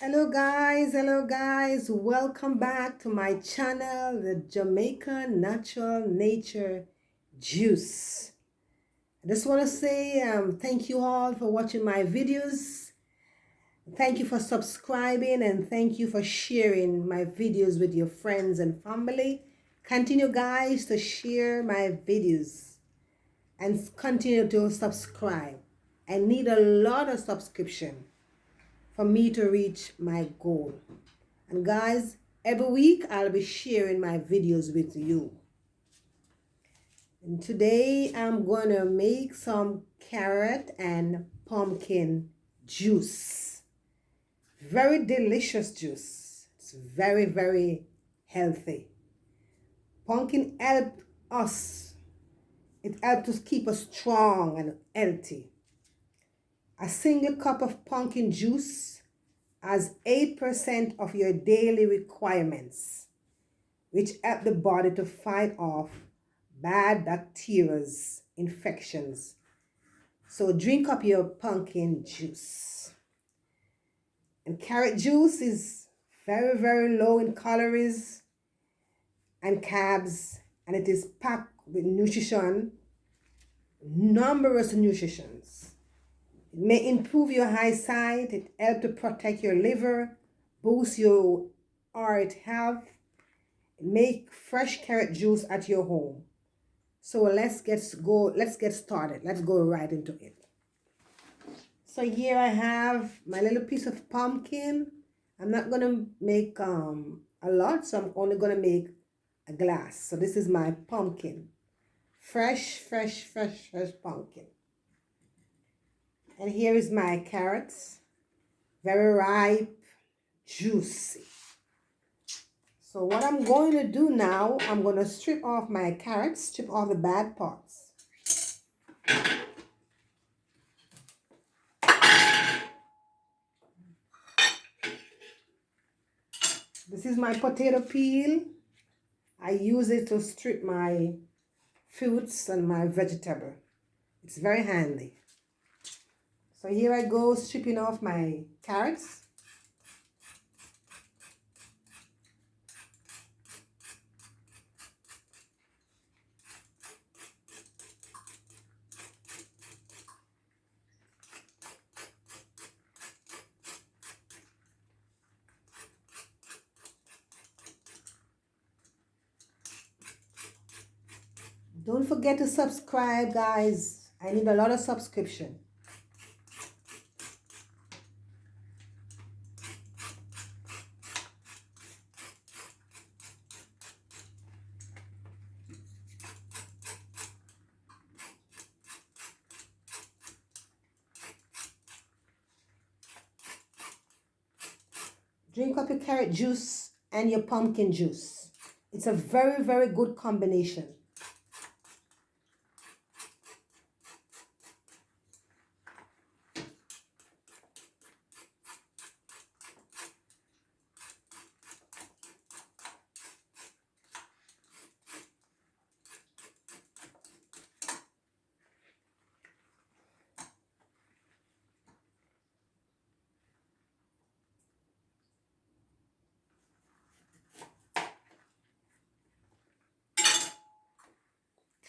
Hello guys, welcome back to my channel, the Jamaica Natural Nature Juice. I just want to say thank you all for watching my videos. Thank you for subscribing and thank you for sharing my videos with your friends and family. Continue guys to share my videos and continue to subscribe. I need a lot of subscription for me to reach my goal. And guys, every week I'll be sharing my videos with you. And today I'm going to make some carrot and pumpkin juice. Very delicious juice. It's very, very healthy. Pumpkin helps us. It helps us keep us strong and healthy. A single cup of pumpkin juice has 8% of your daily requirements, which help the body to fight off bad bacteria, infections. So drink up your pumpkin juice. And carrot juice is very, very low in calories and carbs, and it is packed with nutrition, numerous nutritions. It may improve your eyesight, it helps to protect your liver, boost your heart health. Make fresh carrot juice at your home. So let's get started. Let's go right into it. So here I have my little piece of pumpkin. I'm not gonna make a lot, so I'm only gonna make a glass. So this is my pumpkin. Fresh pumpkin. And here is my carrots. Very ripe, juicy. So what I'm going to do now, I'm going to strip off my carrots, strip off the bad parts. This is my potato peel. I use it to strip my fruits and my vegetable. It's very handy. So here I go stripping off my carrots. Don't forget to subscribe, guys. I need a lot of subscription. Drink up your carrot juice and your pumpkin juice. It's a very, very good combination.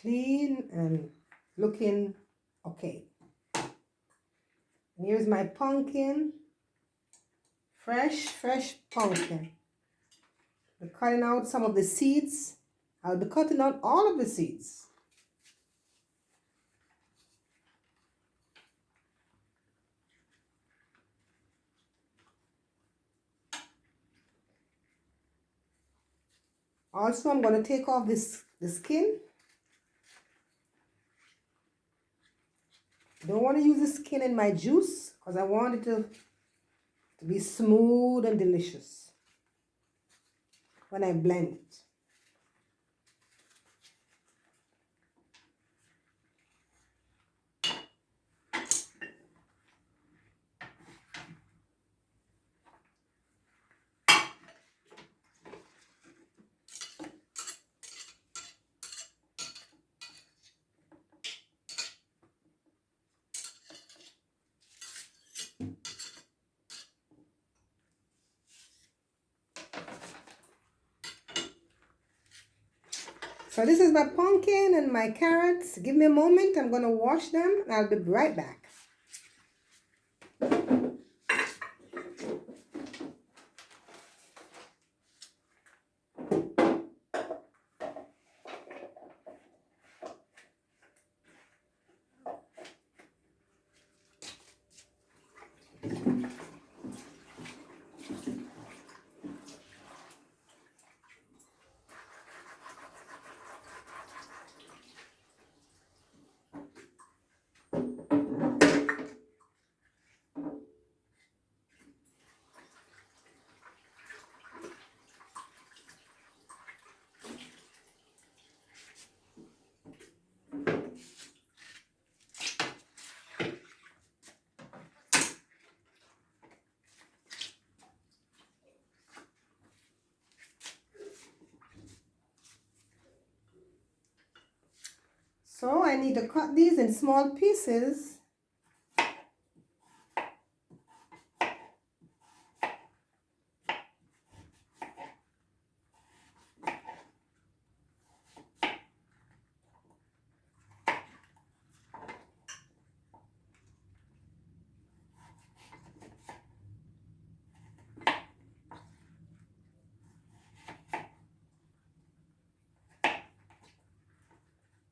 Clean and looking okay. And here's my pumpkin. Fresh pumpkin. We're cutting out some of the seeds. I'll be cutting out all of the seeds. Also, I'm going to take off the skin. I don't want to use the skin in my juice because I want it to be smooth and delicious when I blend it. So this is my pumpkin and my carrots. Give me a moment. I'm going to wash them and I'll be right back. So I need to cut these in small pieces.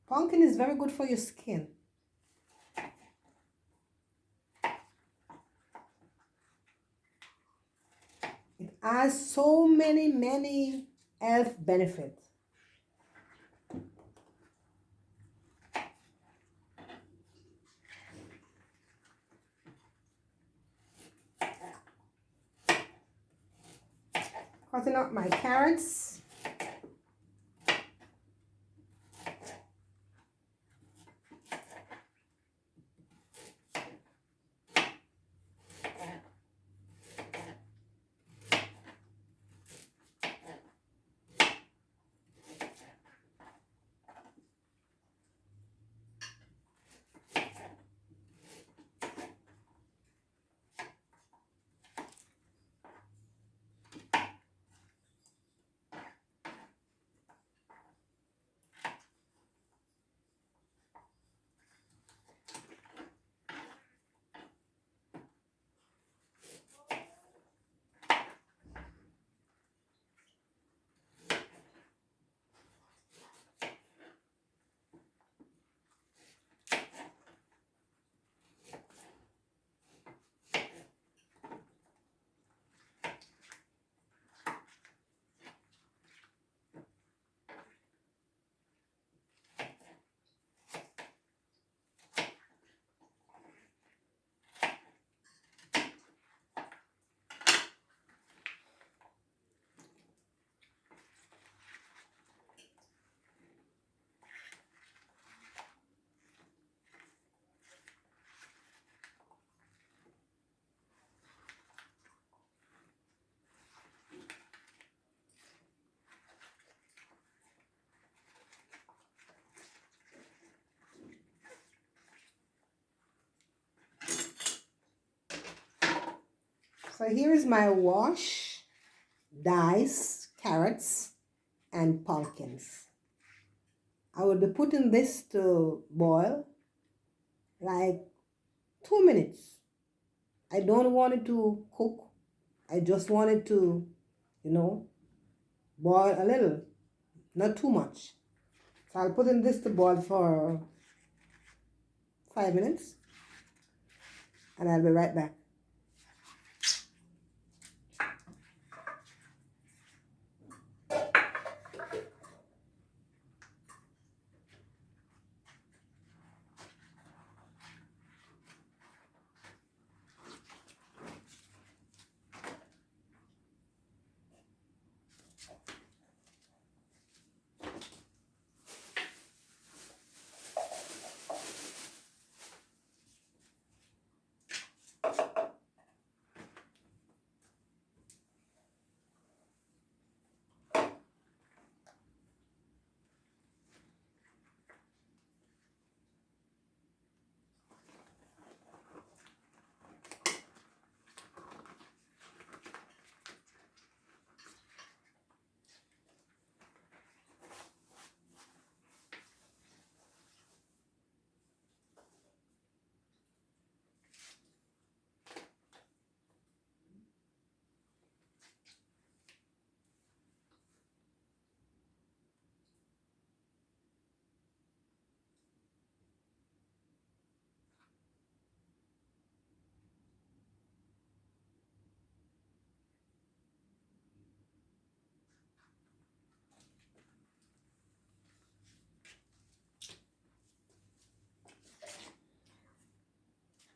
Pumpkin is very good for your skin. It has so many health benefits. Cutting up my carrots. So here is my wash, diced carrots and pumpkins. I will be putting this to boil like 2 minutes. I don't want it to cook. I just want it to, boil a little, not too much. So I'll put in this to boil for 5 minutes and I'll be right back.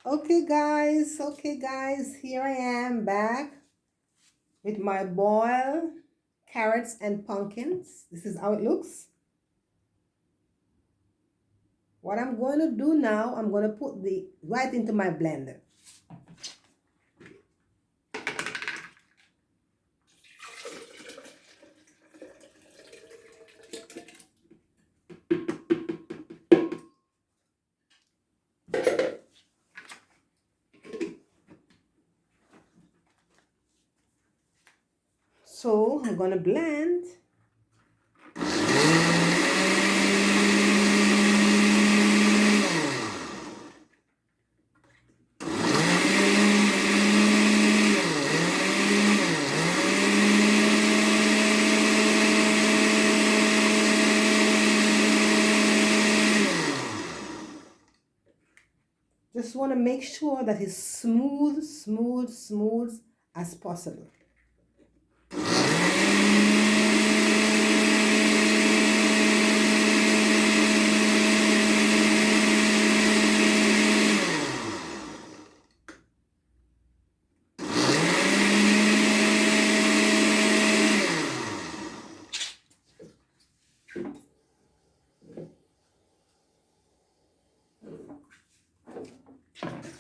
Okay guys, here I am back with my boiled carrots and pumpkins. This is how it looks. What I'm going to do now, I'm going to put the right into my blender. So I'm going to blend. Just want to make sure that it's smooth as possible.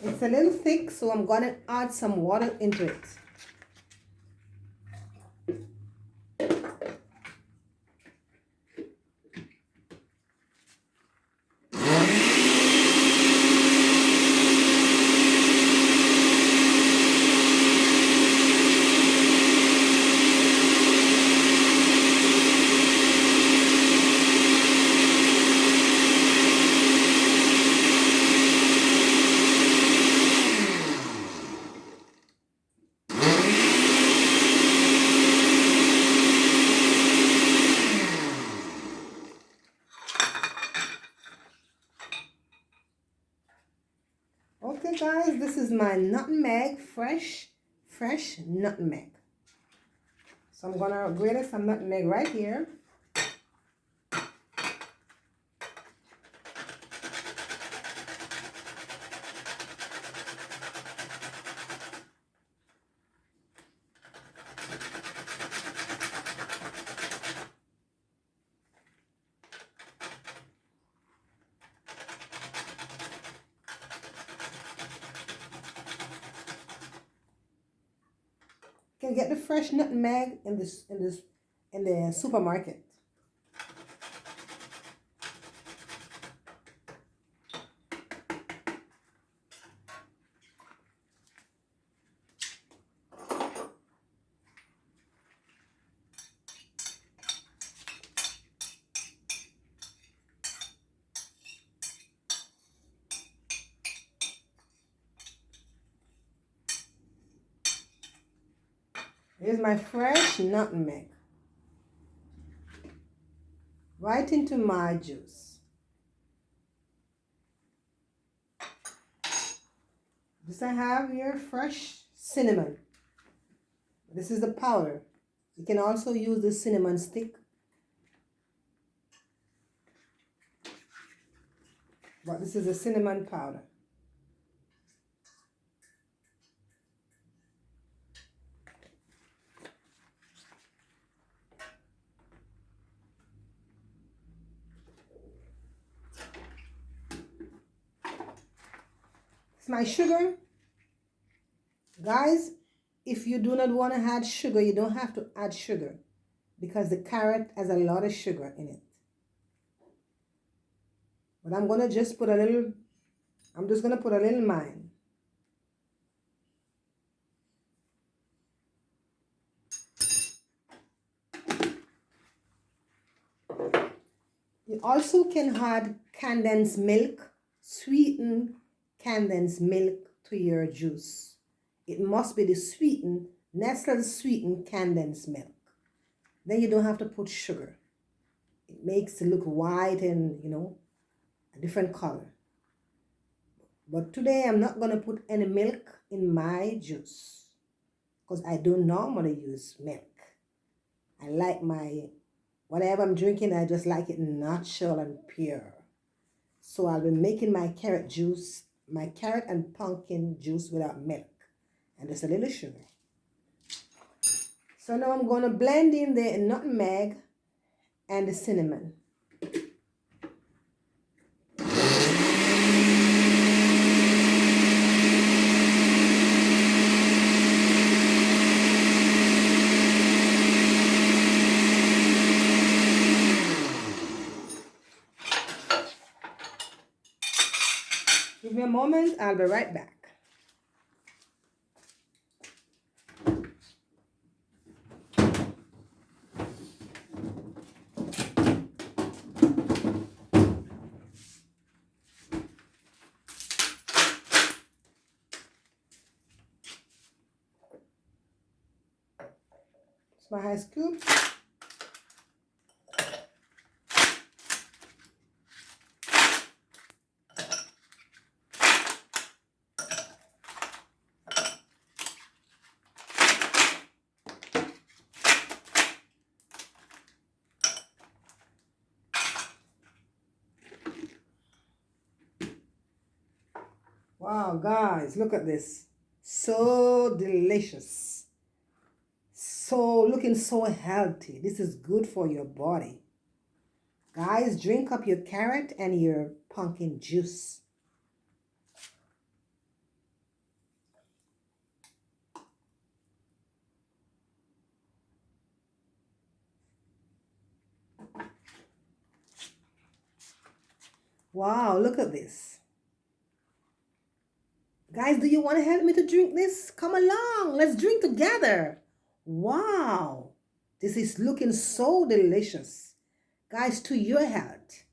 It's a little thick, so I'm going to add some water into it. Okay guys, this is my nutmeg, fresh nutmeg. So I'm gonna grate some nutmeg right here. You can get the fresh nutmeg in the supermarket. Here's my fresh nutmeg. Right into my juice. This I have here fresh cinnamon. This is the powder. You can also use the cinnamon stick. But this is a cinnamon powder. It's my sugar. Guys, if you do not want to add sugar, you don't have to add sugar because the carrot has a lot of sugar in it. But I'm going to just put a little, I'm just going to put a little mine. You also can add condensed milk, sweetened condensed milk to your juice. It must be the sweetened, Nestle sweetened condensed milk. Then you don't have to put sugar. It makes it look white and, you know, a different color. But today I'm not going to put any milk in my juice because I don't normally use milk. I like my, whatever I'm drinking, I just like it natural and pure. So I'll be making my carrot juice my carrot and pumpkin juice without milk and just a little sugar. So now I'm going to blend in the nutmeg and the cinnamon. Give me a moment, I'll be right back. It's my ice cube. Wow, guys, look at this. So delicious. So looking so healthy. This is good for your body. Guys, drink up your carrot and your pumpkin juice. Wow, look at this. Guys, do you want to help me to drink this? Come along, let's drink together. Wow, this is looking so delicious. Guys, to your health.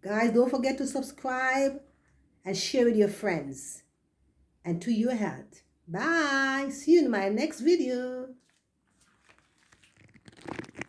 Guys, don't forget to subscribe and share with your friends. And to your health. Bye. See you in my next video.